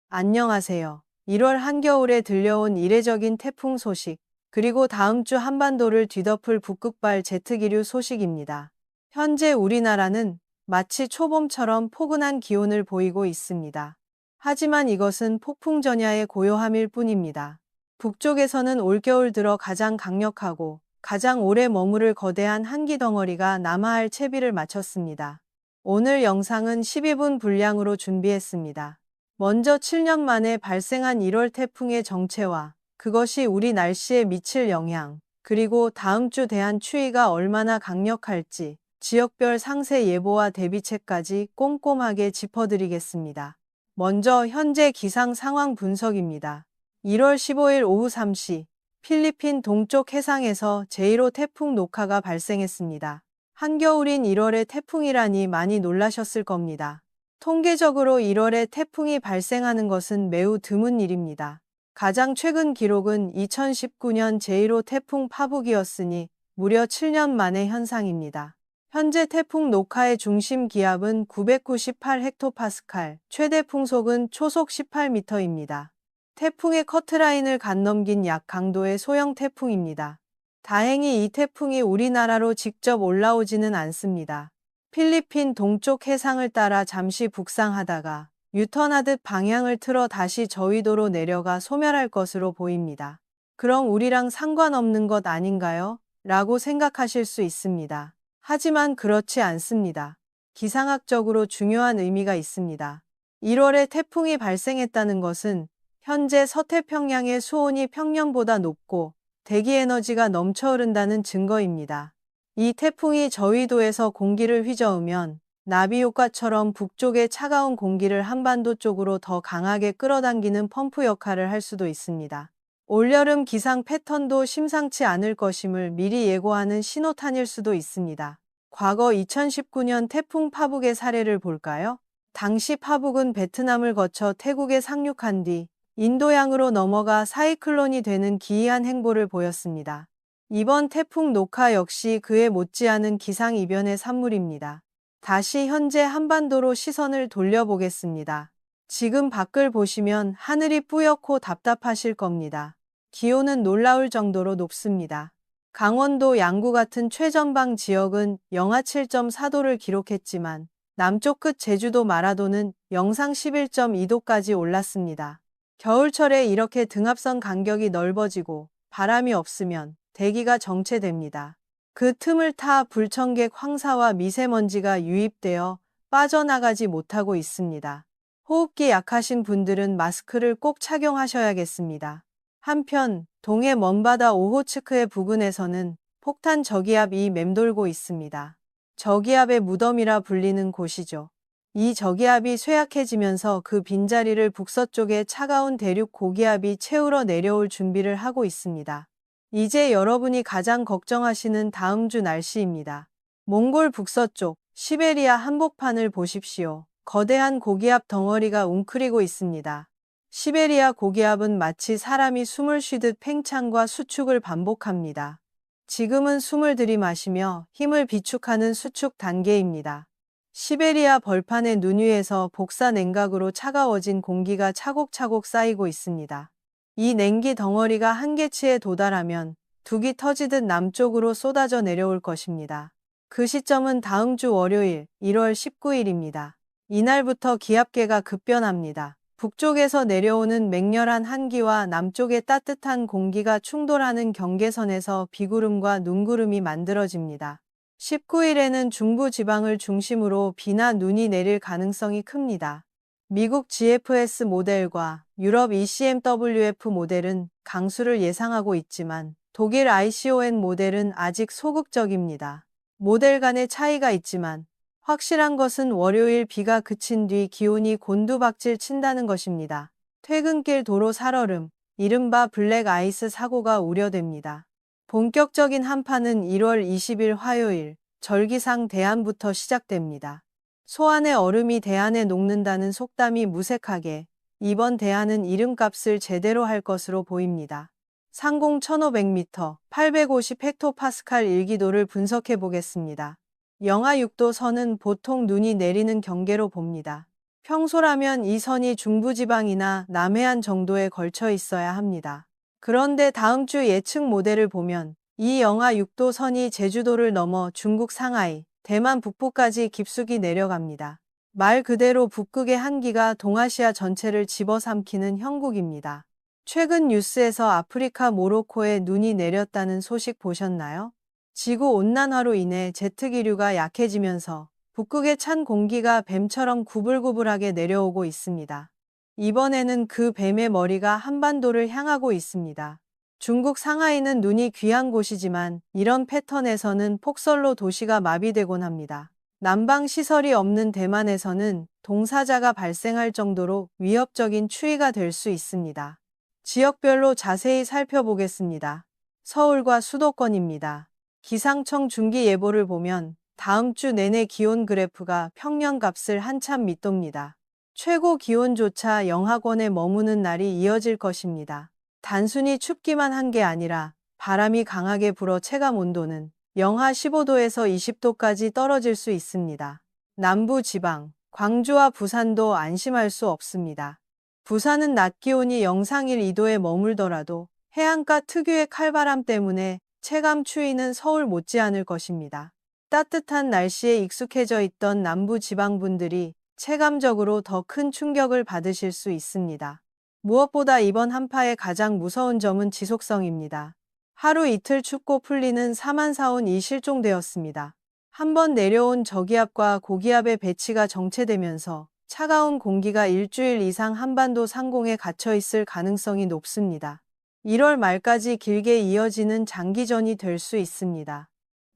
안녕하세요. 1월 한겨울에 들려온 이례적인 태풍 소식, 그리고 다음 주 한반도를 뒤덮을 북극발 제트기류 소식입니다. 현재 우리나라는 마치 초봄처럼 포근한 기온을 보이고 있습니다. 하지만 이것은 폭풍 전야의 고요함일 뿐입니다. 북쪽에서는 올겨울 들어 가장 강력하고 가장 오래 머무를 거대한 한기 덩어리가 남하할 채비를 마쳤습니다. 오늘 영상은 12분 분량으로 준비했습니다. 먼저 7년 만에 발생한 1월 태풍의 정체와 그것이 우리 날씨에 미칠 영향, 그리고 다음 주 대한 추위가 얼마나 강력할지 지역별 상세 예보와 대비책까지 꼼꼼하게 짚어드리겠습니다. 먼저 현재 기상 상황 분석입니다. 1월 15일 오후 3시 필리핀 동쪽 해상에서 제1호 태풍 노카가 발생했습니다. 한겨울인 1월에 태풍이라니 많이 놀라셨을 겁니다. 통계적으로 1월에 태풍이 발생하는 것은 매우 드문 일입니다. 가장 최근 기록은 2019년 제1호 태풍 파북이었으니 무려 7년 만의 현상입니다. 현재 태풍 노카의 중심 기압은 998헥토파스칼, 최대 풍속은 초속 18m입니다. 태풍의 커트라인을 갔넘긴 약 강도의 소형 태풍입니다. 다행히 이 태풍이 우리나라로 직접 올라오지는 않습니다. 필리핀 동쪽 해상을 따라 잠시 북상하다가 유턴하듯 방향을 틀어 다시 저위도로 내려가 소멸할 것으로 보입니다. 그럼 우리랑 상관없는 것 아닌가요? 라고 생각하실 수 있습니다. 하지만 그렇지 않습니다. 기상학적으로 중요한 의미가 있습니다. 1월에 태풍이 발생했다는 것은 현재 서태평양의 수온이 평년보다 높고 대기 에너지가 넘쳐 흐른다는 증거입니다. 이 태풍이 저위도에서 공기를 휘저으면 나비 효과처럼 북쪽의 차가운 공기를 한반도 쪽으로 더 강하게 끌어당기는 펌프 역할을 할 수도 있습니다. 올여름 기상 패턴도 심상치 않을 것임을 미리 예고하는 신호탄일 수도 있습니다. 과거 2019년 태풍 파북의 사례를 볼까요? 당시 파북은 베트남을 거쳐 태국에 상륙한 뒤 인도양으로 넘어가 사이클론이 되는 기이한 행보를 보였습니다. 이번 태풍 노카 역시 그에 못지않은 기상이변의 산물입니다. 다시 현재 한반도로 시선을 돌려보겠습니다. 지금 밖을 보시면 하늘이 뿌옇고 답답하실 겁니다. 기온은 놀라울 정도로 높습니다. 강원도 양구 같은 최전방 지역은 영하 7.4도를 기록했지만 남쪽 끝 제주도 마라도는 영상 11.2도까지 올랐습니다. 겨울철에 이렇게 등압선 간격이 넓어지고 바람이 없으면 대기가 정체됩니다. 그 틈을 타 불청객 황사와 미세먼지가 유입되어 빠져나가지 못하고 있습니다. 호흡기 약하신 분들은 마스크를 꼭 착용하셔야겠습니다. 한편 동해 먼바다 오호츠크해 부근에서는 폭탄 저기압이 맴돌고 있습니다. 저기압의 무덤이라 불리는 곳이죠. 이 저기압이 쇠약해지면서 그 빈자리를 북서쪽의 차가운 대륙 고기압이 채우러 내려올 준비를 하고 있습니다. 이제 여러분이 가장 걱정하시는 다음 주 날씨입니다. 몽골 북서쪽 시베리아 한복판을 보십시오. 거대한 고기압 덩어리가 웅크리고 있습니다. 시베리아 고기압은 마치 사람이 숨을 쉬듯 팽창과 수축을 반복합니다. 지금은 숨을 들이마시며 힘을 비축하는 수축 단계입니다. 시베리아 벌판의 눈 위에서 복사 냉각으로 차가워진 공기가 차곡차곡 쌓이고 있습니다. 이 냉기 덩어리가 한계치에 도달하면 둑이 터지듯 남쪽으로 쏟아져 내려올 것입니다. 그 시점은 다음 주 월요일 1월 19일입니다. 이날부터 기압계가 급변합니다. 북쪽에서 내려오는 맹렬한 한기와 남쪽의 따뜻한 공기가 충돌하는 경계선에서 비구름과 눈구름이 만들어집니다. 19일에는 중부 지방을 중심으로 비나 눈이 내릴 가능성이 큽니다. 미국 GFS 모델과 유럽 ECMWF 모델은 강수를 예상하고 있지만 독일 ICON 모델은 아직 소극적입니다. 모델 간의 차이가 있지만 확실한 것은 월요일 비가 그친 뒤 기온이 곤두박질 친다는 것입니다. 퇴근길 도로 살얼음, 이른바 블랙 아이스 사고가 우려됩니다. 본격적인 한파는 1월 20일 화요일 절기상 대안부터 시작됩니다. 소안의 얼음이 대안에 녹는다는 속담이 무색하게 이번 대안은 이름값을 제대로 할 것으로 보입니다. 상공 1500m, 850헥토파스칼 일기도를 분석해 보겠습니다. 영하 6도 선은 보통 눈이 내리는 경계로 봅니다. 평소라면 이 선이 중부지방이나 남해안 정도에 걸쳐 있어야 합니다. 그런데 다음 주 예측 모델을 보면 이 영하 6도 선이 제주도를 넘어 중국 상하이, 대만 북부까지 깊숙이 내려갑니다. 말 그대로 북극의 한기가 동아시아 전체를 집어삼키는 형국입니다. 최근 뉴스에서 아프리카 모로코에 눈이 내렸다는 소식 보셨나요? 지구온난화로 인해 제트기류가 약해지면서 북극의 찬 공기가 뱀처럼 구불구불하게 내려오고 있습니다. 이번에는 그 뱀의 머리가 한반도를 향하고 있습니다. 중국 상하이는 눈이 귀한 곳이지만 이런 패턴에서는 폭설로 도시가 마비되곤 합니다. 난방 시설이 없는 대만에서는 동사자가 발생할 정도로 위협적인 추위가 될 수 있습니다. 지역별로 자세히 살펴보겠습니다. 서울과 수도권입니다. 기상청 중기예보를 보면 다음 주 내내 기온 그래프가 평년값을 한참 밑돕니다. 최고 기온조차 영하권에 머무는 날이 이어질 것입니다. 단순히 춥기만 한 게 아니라 바람이 강하게 불어 체감 온도는 영하 15도에서 20도까지 떨어질 수 있습니다. 남부 지방, 광주와 부산도 안심할 수 없습니다. 부산은 낮 기온이 영상 1, 2도에 머물더라도 해안가 특유의 칼바람 때문에 체감 추위는 서울 못지않을 것입니다. 따뜻한 날씨에 익숙해져 있던 남부 지방분들이 체감적으로 더 큰 충격을 받으실 수 있습니다. 무엇보다 이번 한파의 가장 무서운 점은 지속성입니다. 하루 이틀 춥고 풀리는 사만사온이 실종되었습니다. 한번 내려온 저기압과 고기압의 배치가 정체되면서 차가운 공기가 일주일 이상 한반도 상공에 갇혀 있을 가능성이 높습니다. 1월 말까지 길게 이어지는 장기전이 될 수 있습니다.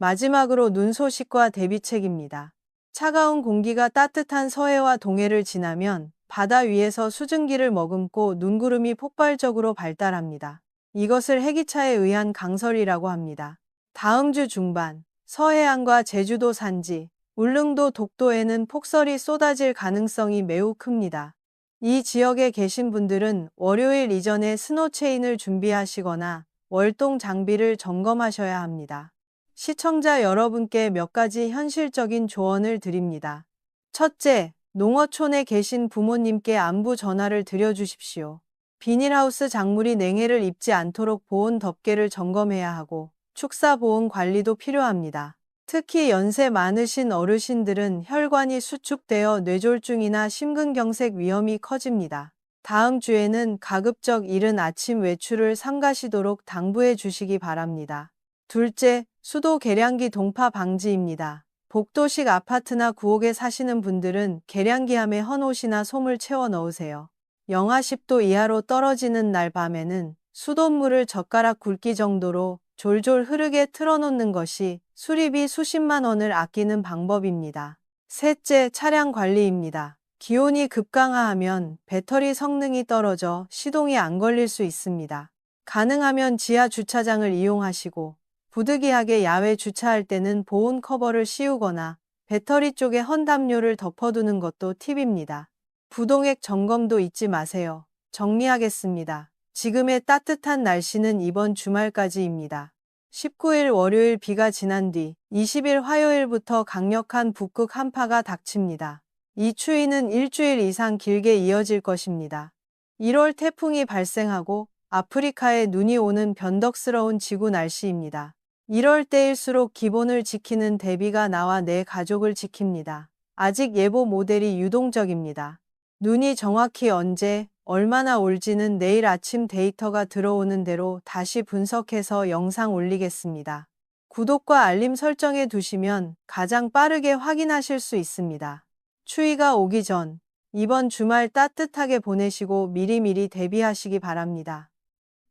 마지막으로 눈 소식과 대비책입니다. 차가운 공기가 따뜻한 서해와 동해를 지나면 바다 위에서 수증기를 머금고 눈구름이 폭발적으로 발달합니다. 이것을 해기차에 의한 강설이라고 합니다. 다음 주 중반, 서해안과 제주도 산지, 울릉도 독도에는 폭설이 쏟아질 가능성이 매우 큽니다. 이 지역에 계신 분들은 월요일 이전에 스노체인을 준비하시거나 월동 장비를 점검하셔야 합니다. 시청자 여러분께 몇 가지 현실적인 조언을 드립니다. 첫째, 농어촌에 계신 부모님께 안부 전화를 드려주십시오. 비닐하우스 작물이 냉해를 입지 않도록 보온 덮개를 점검해야 하고 축사 보온 관리도 필요합니다. 특히 연세 많으신 어르신들은 혈관이 수축되어 뇌졸중이나 심근경색 위험이 커집니다. 다음 주에는 가급적 이른 아침 외출을 삼가시도록 당부해 주시기 바랍니다. 둘째, 수도 계량기 동파 방지입니다. 복도식 아파트나 구옥에 사시는 분들은 계량기함에 헌옷이나 솜을 채워 넣으세요. 영하 10도 이하로 떨어지는 날 밤에는 수돗물을 젓가락 굵기 정도로 졸졸 흐르게 틀어놓는 것이 수리비 수십만 원을 아끼는 방법입니다. 셋째, 차량 관리입니다. 기온이 급강하하면 배터리 성능이 떨어져 시동이 안 걸릴 수 있습니다. 가능하면 지하 주차장을 이용하시고 부득이하게 야외 주차할 때는 보온 커버를 씌우거나 배터리 쪽에 헌 담요를 덮어두는 것도 팁입니다. 부동액 점검도 잊지 마세요. 정리하겠습니다. 지금의 따뜻한 날씨는 이번 주말까지입니다. 19일 월요일 비가 지난 뒤 20일 화요일부터 강력한 북극 한파가 닥칩니다. 이 추위는 일주일 이상 길게 이어질 것입니다. 1월 태풍이 발생하고 아프리카에 눈이 오는 변덕스러운 지구 날씨입니다. 이럴 때일수록 기본을 지키는 대비가 나와 내 가족을 지킵니다. 아직 예보 모델이 유동적입니다. 눈이 정확히 언제, 얼마나 올지는 내일 아침 데이터가 들어오는 대로 다시 분석해서 영상 올리겠습니다. 구독과 알림 설정해 두시면 가장 빠르게 확인하실 수 있습니다. 추위가 오기 전 이번 주말 따뜻하게 보내시고 미리미리 대비하시기 바랍니다.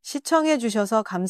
시청해 주셔서 감사합니다.